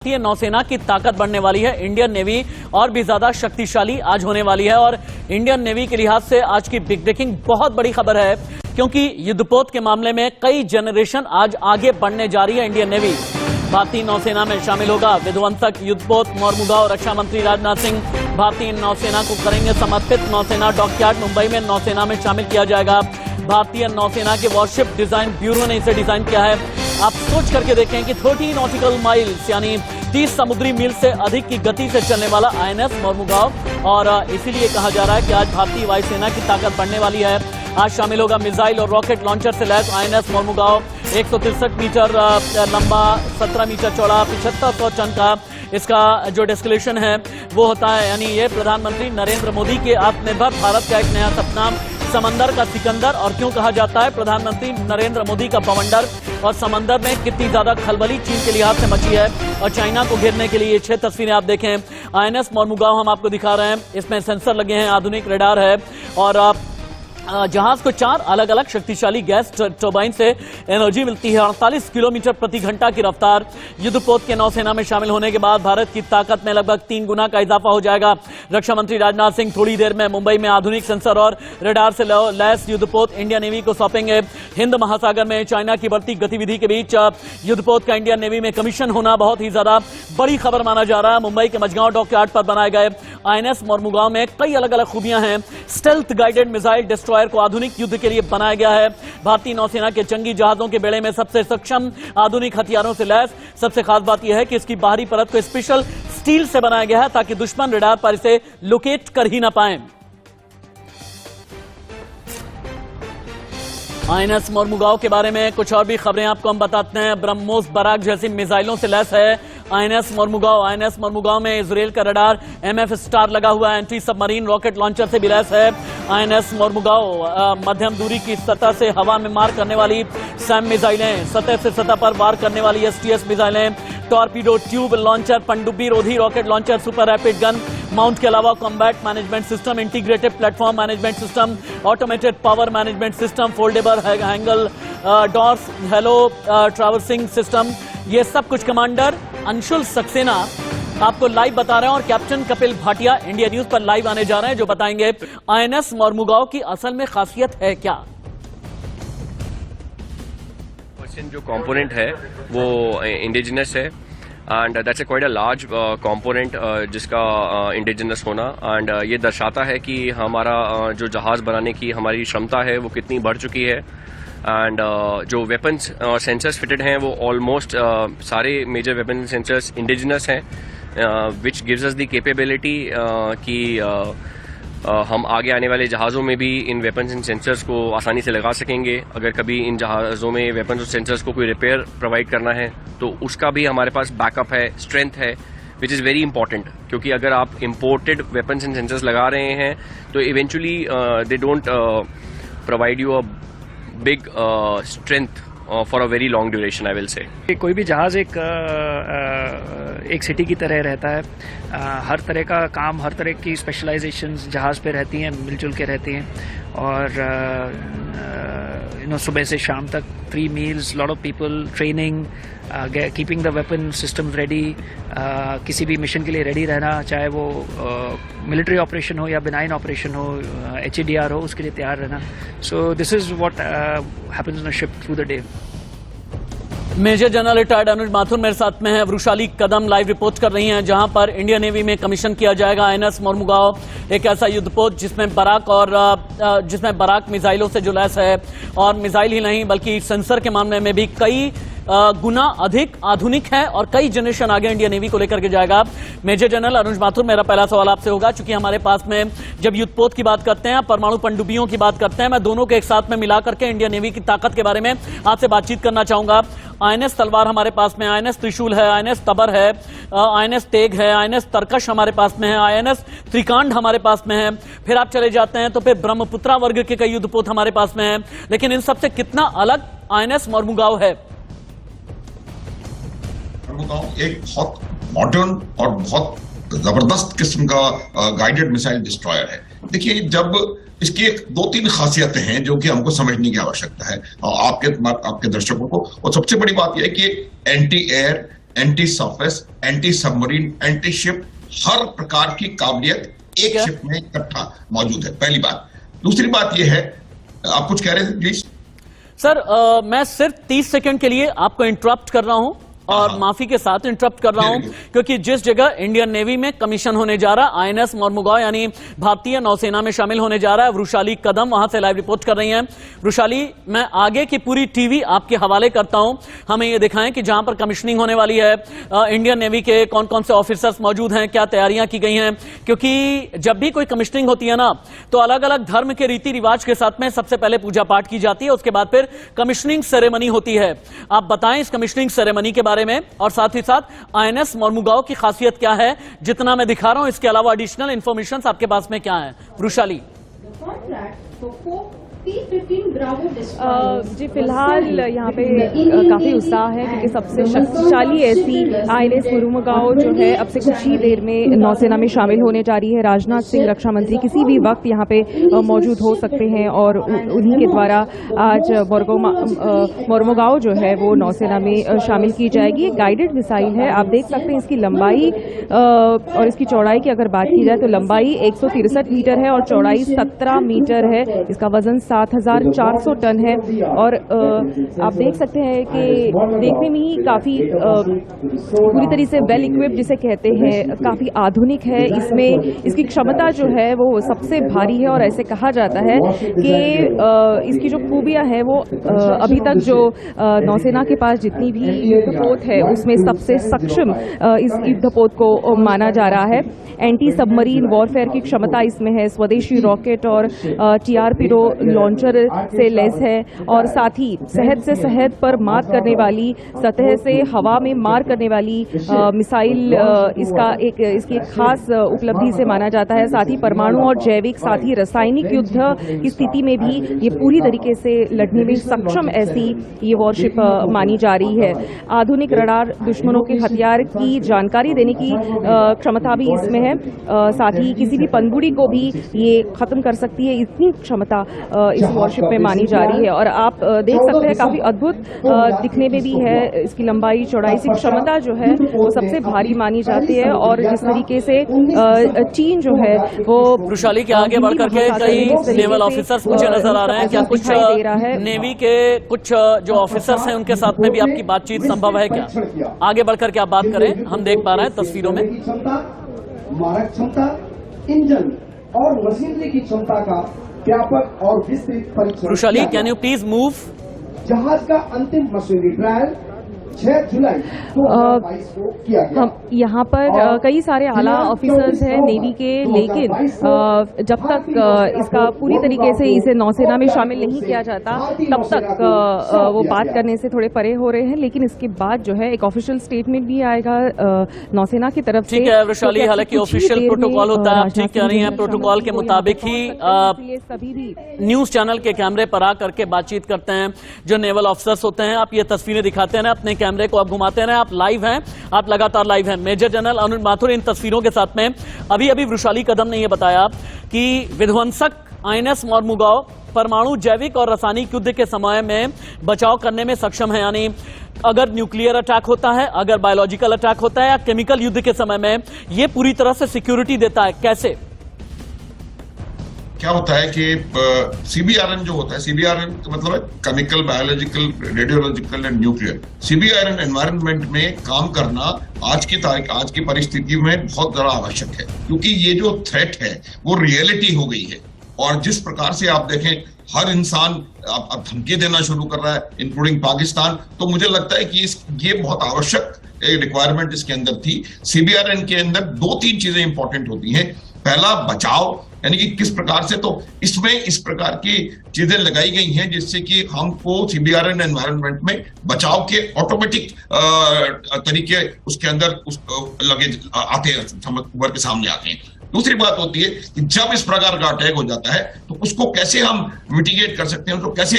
भारतीय नौसेना की ताकत बढ़ने वाली है। इंडियन नेवी और भी ज्यादा शक्तिशाली आज होने वाली है और इंडियन नेवी के लिहाज से आज की बिग ब्रेकिंग बहुत बड़ी खबर है, क्योंकि युद्धपोत के मामले में कई जनरेशन आज आगे बढ़ने जा रही है। इंडियन नेवी भारतीय नौसेना में शामिल होगा। विध्वंसक युद्धपोत मोरमुगांव रक्षा मंत्री राजनाथ सिंह भारतीय नौसेना को करेंगे समर्पित। नौसेना डॉकयार्ड मुंबई में नौसेना में शामिल किया जाएगा। भारतीय नौसेना के वॉरशिप डिजाइन ब्यूरो ने इसे डिजाइन किया है। आप सोच करके देखें कि 30 नॉटिकल माइल्स यानी 30 समुद्री मील से अधिक की गति से चलने वाला आईएनएस मोरमुगांव, और इसीलिए कहा जा रहा है कि आज भारतीय वायुसेना की ताकत बढ़ने वाली है। आज शामिल होगा मिसाइल और रॉकेट लॉन्चर से लैस आईएनएस मोरमुगांव। 163 मीटर लंबा, 17 मीटर चौड़ा, 7500 टन का इसका जो डेस्टिनेशन है वो होता है। यानी ये प्रधानमंत्री नरेंद्र मोदी के आत्मनिर्भर भारत का एक नया सपना, समंदर का सिकंदर। और क्यों कहा जाता है प्रधानमंत्री नरेंद्र मोदी का बवंडर? और समंदर में कितनी ज्यादा खलबली चीन के लिहाज से मची है और चाइना को घेरने के लिए 6 तस्वीरें आप देखें। आईएनएस मोरमुगांव हम आपको दिखा रहे हैं, इसमें सेंसर लगे हैं, आधुनिक रडार है और जहाज को 4 अलग अलग शक्तिशाली गैस टर्बाइन से एनर्जी मिलती है। 48 किलोमीटर प्रति घंटा की रफ्तार। युद्धपोत के नौसेना में शामिल होने के बाद भारत की ताकत में लगभग 3 गुना का इजाफा हो जाएगा। रक्षा मंत्री राजनाथ सिंह थोड़ी देर में मुंबई में आधुनिक सेंसर और रडार से लैस युद्धपोत इंडियन नेवी को सौंपेंगे। हिंद महासागर में चाइना की बढ़ती गतिविधि के बीच युद्धपोत का इंडियन नेवी में कमीशन होना बहुत ही ज्यादा बड़ी खबर माना जा रहा है। मुंबई के मझगांव डॉकयार्ड पर बनाए गए आईएनएस मोरमुगांव में कई अलग अलग खूबियां हैं। स्टेल्थ गाइडेड मिसाइल डिस्ट्रॉयर को आधुनिक युद्ध के लिए बनाया गया है। भारतीय नौसेना के जंगी जहाजों के बेड़े में सबसे सक्षम आधुनिक हथियारों से लैस। सबसे खास बात यह है कि इसकी बाहरी परत को स्पेशल स्टील से बनाया गया है ताकि दुश्मन रडार पर इसे लोकेट कर ही ना पाए। आईएनएस मोरमुगांव के बारे में कुछ और भी खबरें आपको हम बताते हैं। ब्रह्मोस बराक जैसी मिसाइलों से लैस है आईएनएस मोरमुगांव। आईएनएस मोरमुगांव में इजरायल का रडार एमएफ स्टार लगा हुआ है। एंटी सबमरीन रॉकेट लॉन्चर से भी लैस है आईएनएस मोरमुगांव। मध्यम दूरी की सतह से हवा में मार करने वाली सैम मिसाइलें, सतह से सतह पर वार करने वाली एसटीएस मिसाइलें, टॉर्पीडो ट्यूब लॉन्चर, पनडुब्बी रोधी rocket launcher, super rapid gun mount के अलावा combat management system, integrated platform management system, automated power management system, foldable hangar doors, helo traversing system, ये सब कुछ कमांडर अंशुल सक्सेना आपको लाइव बता रहे हैं और captain Kapil Bhatia India news पर लाइव आने जा रहे हैं, जो बताएंगे आईएनएस मोरमुगांव की असल में खासियत है क्या। जो कंपोनेंट है वो इंडिजिनस है and that's quite a large component जिसका इंडिजिनस होना, एंड ये दर्शाता है कि हमारा जो जहाज बनाने की हमारी क्षमता है वो कितनी बढ़ चुकी है। एंड जो वेपन्स सेंसर्स फिटेड हैं वो ऑलमोस्ट सारे मेजर वेपन सेंसर्स इंडिजिनस हैं, which gives us the capability कि हम आगे आने वाले जहाज़ों में भी इन वेपन्स एंड सेंसर्स को आसानी से लगा सकेंगे। अगर कभी इन जहाज़ों में वेपन्स और सेंसर्स को कोई रिपेयर प्रोवाइड करना है तो उसका भी हमारे पास बैकअप है, स्ट्रेंथ है, विच इज़ वेरी इंपॉर्टेंट। क्योंकि अगर आप इम्पोर्टेड वेपन्स एंड सेंसर्स लगा रहे हैं तो eventually they don't provide you a big strength for a very long duration, I will say. कोई भी जहाज एक सिटी की तरह रहता है। हर तरह का काम, हर तरह की स्पेशलाइजेशंस जहाज पे रहती हैं, मिलजुल के रहती हैं। और सुबह से शाम तक 3 meals, lot of people, training, keeping the weapon system ready, किसी भी मिशन के लिए रेडी रहना, चाहे वो मिलिट्री ऑपरेशन हो या बिनाइन ऑपरेशन हो, HADR हो, उसके लिए तैयार रहना। So this is what happens on a ship through the day. Major general retired Anuj Mathur मेरे साथ में है। वृषाली कदम लाइव रिपोर्ट कर रही हैं, जहां पर इंडियन नेवी में कमीशन किया जाएगा आईएनएस मोरमुगांव, एक ऐसा युद्धपोत जिसमें बराक मिसाइलों से जो लैस है। और मिसाइल ही नहीं बल्कि सेंसर के मामले में भी कई गुना अधिक आधुनिक है और कई जनरेशन आगे इंडियन नेवी को लेकर के जाएगा। मेजर जनरल अनुज माथुर, मेरा पहला सवाल आपसे होगा, चूंकि हमारे पास में जब युद्धपोत की बात करते हैं, परमाणु पनडुब्बियों की बात करते हैं, मैं दोनों के एक साथ में मिला करके इंडियन नेवी की ताकत के बारे में आपसे बातचीत करना चाहूंगा। आईएनएस तलवार हमारे पास में, आईएनएस त्रिशूल है, आईएनएस तबर है, आईएनएस तेग है, आईएनएस तरकश हमारे पास में है, आईएनएस त्रिकांड हमारे पास में है। फिर आप चले जाते हैं तो फिर ब्रह्मपुत्रा वर्ग के कई युद्धपोत हमारे पास में है। लेकिन इन सबसे कितना अलग आईएनएस मोरमुगांव है? एक बहुत मॉडर्न और बहुत जबरदस्त किस्म का गाइडेड मिसाइल डिस्ट्रॉयर है। देखिए, जब इसकी 2-3 खासियतें हैं जो कि हमको समझने की आवश्यकता है आपके दर्शकों को। और सबसे बड़ी बात यह है कि anti air, anti surface, anti submarine, anti ship, हर प्रकार की काबिलियत एक शिप में इकट्ठा मौजूद है। पहली बात। दूसरी बात यह है, आप कुछ कह रहे थे प्लीज सर। मैं सिर्फ 30 सेकंड के लिए आपको इंटरप्ट कर रहा हूं और माफी के साथ इंटरप्ट कर रहा हूं, क्योंकि जिस जगह इंडियन नेवी में कमीशन होने जा रहा है, आईएनएस मोरमुगांव यानी भारतीय नौसेना में शामिल होने जा रहा है, वृषाली कदम वहां से लाइव रिपोर्ट कर रही हैं। वृषाली, मैं आगे की पूरी टीवी आपके हवाले करता हूं। हमें ये दिखाएं कि जहां पर कमीशनिंग होने वाली है, इंडियन नेवी के कौन कौन से ऑफिसर्स मौजूद हैं, क्या तैयारियां की गई हैं, क्योंकि जब भी कोई कमीशनिंग होती है ना, तो अलग अलग धर्म के रीति रिवाज के साथ में सबसे पहले पूजा पाठ की जाती है, उसके बाद फिर कमीशनिंग सेरेमनी होती है। आप बताएं इस कमीशनिंग सेरेमनी के बारे में, और साथ ही साथ आईएनएस मोरमुगांव की खासियत क्या है, जितना मैं दिखा रहा हूं इसके अलावा एडिशनल इंफॉर्मेशन आपके पास में क्या है, वृषाली? जी फिलहाल यहाँ पे काफ़ी उत्साह है, क्योंकि सबसे शक्तिशाली ऐसी आईएनएस मोरमुगांव जो है अब से कुछ ही देर में नौसेना में शामिल होने जा रही है। राजनाथ सिंह रक्षा मंत्री किसी भी वक्त यहाँ पे मौजूद हो सकते हैं और उन्हीं के द्वारा आज मोरमुगांव जो है वो नौसेना में शामिल की जाएगी। एक गाइडेड मिसाइल है, आप देख सकते हैं इसकी लंबाई और इसकी चौड़ाई की अगर बात की जाए तो लंबाई 163 मीटर है और चौड़ाई 17 मीटर है। इसका वजन 7,400 टन है और आप देख सकते हैं कि देखने में ही काफ़ी पूरी तरह से वेल इक्विप्ड जिसे कहते हैं, काफ़ी आधुनिक है। इसमें इसकी क्षमता जो है वो सबसे भारी है और ऐसे कहा जाता है कि इसकी जो खूबियां हैं वो अभी तक जो नौसेना के पास जितनी भी युद्धपोत है उसमें सबसे सक्षम इस युद्धपोत को माना जा रहा है। एंटी सबमरीन वॉरफेयर की क्षमता इसमें है, स्वदेशी रॉकेट और TRPDO लॉन्चर से लैस है और साथ ही शहद से शहद पर मार करने वाली, सतह से हवा में मार करने वाली मिसाइल इसकी एक खास उपलब्धि से माना जाता है। साथ ही परमाणु और जैविक साथ ही रासायनिक युद्ध की स्थिति में भी ये पूरी तरीके से लड़ने में सक्षम ऐसी ये वॉरशिप मानी जा रही है। आधुनिक रडार दुश्मनों के हथियार की जानकारी देने की क्षमता भी इसमें है। साथ ही किसी भी पनडुब्बी को भी ये खत्म कर सकती है, इतनी क्षमता इस वॉरशिप में मानी जा रही है। और आप देख सकते हैं काफी अद्भुत दिखने में भी है, इसकी लंबाई चौड़ाई से क्षमता जो है वो सबसे भारी मानी जाती है। और जिस तरीके से चीन जो है वो वृषाली के आगे बढ़ करके कई नेवल ऑफिसर्स मुझे नजर आ रहे हैं, क्या कुछ नेवी के कुछ जो ऑफिसर्स हैं उनके साथ में भी आपकी बातचीत संभव है क्या? आगे बढ़ करके आप बात करें, हम देख पा रहे हैं तस्वीरों में। मारक क्षमता, इंजन और मशीनरी की क्षमता का व्यापक और विस्तृत परीक्षण। Vrishali, can you please move? जहाज का अंतिम मशीनरी ट्रायल 6 जुलाई 2022 को किया गया। हम यहाँ पर कई सारे आला ऑफिसर्स हैं नेवी के, लेकिन जब तक इसका पूरी तरीके से इसे नौसेना में शामिल नहीं किया जाता तब तक वो बात करने से थोड़े परे हो रहे हैं। लेकिन इसके बाद जो है एक ऑफिशियल स्टेटमेंट भी आएगा नौसेना की तरफ से। ठीक है वृषाली, हालांकि ऑफिशियल प्रोटोकॉल होता है, आप ठीक कह रही हैं, प्रोटोकॉल के मुताबिक ही सभी भी न्यूज चैनल के कैमरे पर आ करके बातचीत करते हैं जो नेवल ऑफिसर्स होते हैं। आप ये तस्वीरें दिखाते हैं, अपने कैमरे को आप घुमाते हैं, आप लाइव हैं, आप लगातार लाइव हैं। मेजर जनरल अनुज माथुर इन तस्वीरों के साथ में अभी वृषाली कदम ने यह बताया कि विध्वंसक आईएनएस मोरमुगांव परमाणु, जैविक और रासायनिक युद्ध के समय में बचाव करने में सक्षम है। यानी अगर न्यूक्लियर अटैक होता है, अगर बायोलॉजिकल अटैक होता है या केमिकल युद्ध के समय में ये पूरी तरह से सिक्योरिटी देता है। कैसे? क्या होता है कि CBRN जो होता है, CBRN का मतलब है chemical, biological, radiological and nuclear. CBRN environment में काम करना आज की तारीख, आज की परिस्थिति में बहुत ज्यादा आवश्यक है, क्योंकि ये जो थ्रेट है वो रियलिटी हो गई है। और जिस प्रकार से आप देखें हर इंसान अब धमकी देना शुरू कर रहा है, इंक्लूडिंग पाकिस्तान, तो मुझे लगता है कि ये बहुत आवश्यक रिक्वायरमेंट इसके अंदर थी। CBRN के अंदर 2-3 चीजें इंपॉर्टेंट होती हैं। पहला बचाव, यानी कि किस प्रकार से, तो इसमें इस प्रकार की चीजें लगाई गई हैं जिससे कि हमको CBRN एनवायरनमेंट में बचाव के ऑटोमेटिक तरीके उसके अंदर लगे आते हैं, उभर के सामने आते हैं। दूसरी बात होती है कि जब इस प्रकार का अटैक हो जाता है तो उसको कैसे हम मिटिगेट कर सकते हैं, उसको कैसे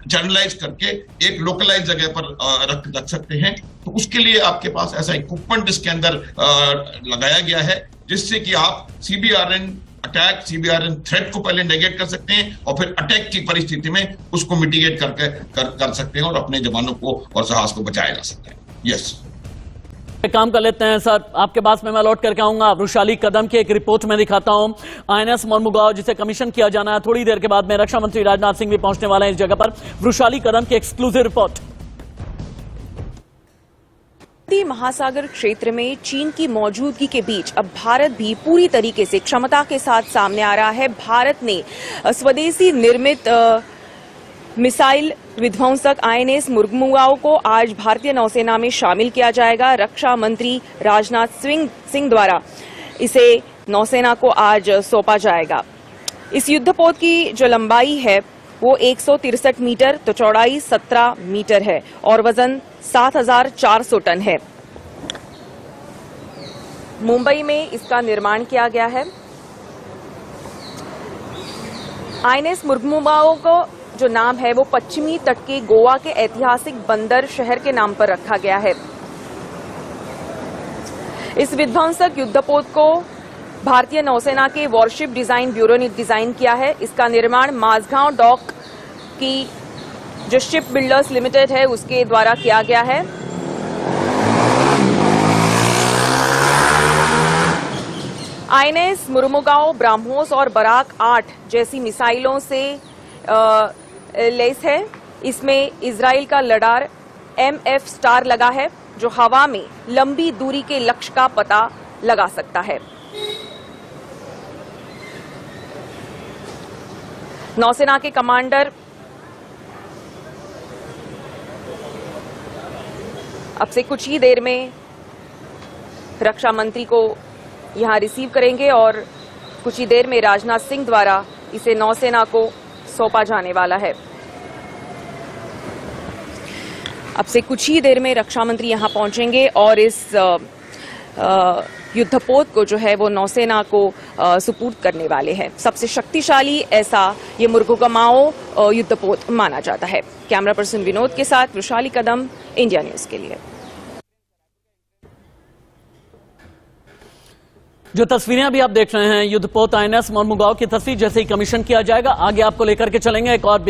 चैनलाइज करके एक लोकलाइज जगह पर रख सकते हैं। तो उसके लिए आपके पास ऐसा इक्विपमेंट इसके अंदर लगाया गया है जिससे कि आप CBRN अटैक, CBRN थ्रेट को पहले नेगेट कर सकते हैं और फिर अटैक की परिस्थिति में उसको मिटिगेट कर सकते हैं और अपने जवानों को और साहस को बचाया जा सकता है। यस। एक काम कर लेते हैं सर, आपके पास में मैं लौट करके आऊंगा। वृषाली कदम की एक रिपोर्ट में दिखाता हूं। आईएनएस मोरमुगांव जिसे कमीशन किया जाना है, थोड़ी देर के बाद में रक्षा मंत्री राजनाथ सिंह भी पहुंचने वाले हैं इस जगह पर। वृषाली कदम की एक्सक्लूसिव रिपोर्ट। महासागर क्षेत्र में चीन की मौजूदगी के बीच अब भारत भी पूरी तरीके से क्षमता के साथ सामने आ रहा है। भारत ने स्वदेशी निर्मित मिसाइल विध्वंसक आईएनएस मोरमुगांव को आज भारतीय नौसेना में शामिल किया जाएगा। रक्षा मंत्री राजनाथ सिंह द्वारा इसे नौसेना को आज सौंपा जाएगा। इस युद्धपोत की जो लंबाई है वो 163 मीटर तो चौड़ाई 17 मीटर है और वजन 7,400 टन है। मुंबई में इसका निर्माण किया गया है। आईएनएस मोरमुगांव को जो नाम है वो पश्चिमी तट के गोवा के ऐतिहासिक बंदर शहर के नाम पर रखा गया है। इस विध्वंसक युद्धपोत को भारतीय नौसेना के वॉरशिप डिजाइन ब्यूरो ने डिजाइन किया है। इसका निर्माण माझगांव डॉक की जो शिप बिल्डर्स लिमिटेड है उसके द्वारा किया गया है। आईएनएस मोरमुगांव ब्रह्मोस और बराक 8 जैसी मिसाइलों से लेस है। इसमें इजराइल का लडार MF स्टार लगा है जो हवा में लंबी दूरी के लक्ष्य का पता लगा सकता है। नौसेना के कमांडर अब से कुछ ही देर में रक्षा मंत्री को यहां रिसीव करेंगे और कुछ ही देर में राजनाथ सिंह द्वारा इसे नौसेना को सौंपा जाने वाला है। अब से कुछ ही देर में रक्षा मंत्री यहां पहुंचेंगे और इस युद्धपोत को जो है वो नौसेना को सुपुर्द करने वाले हैं। सबसे शक्तिशाली ऐसा ये मोरमुगांव युद्धपोत माना जाता है। कैमरा पर्सन विनोद के साथ वृषाली कदम, इंडिया न्यूज के लिए। जो तस्वीरें अभी आप देख रहे हैं युद्धपोत आईएनएस मोरमुगांव की तस्वीर जैसे ही कमीशन किया जाएगा आगे आपको लेकर के चलेंगे। एक और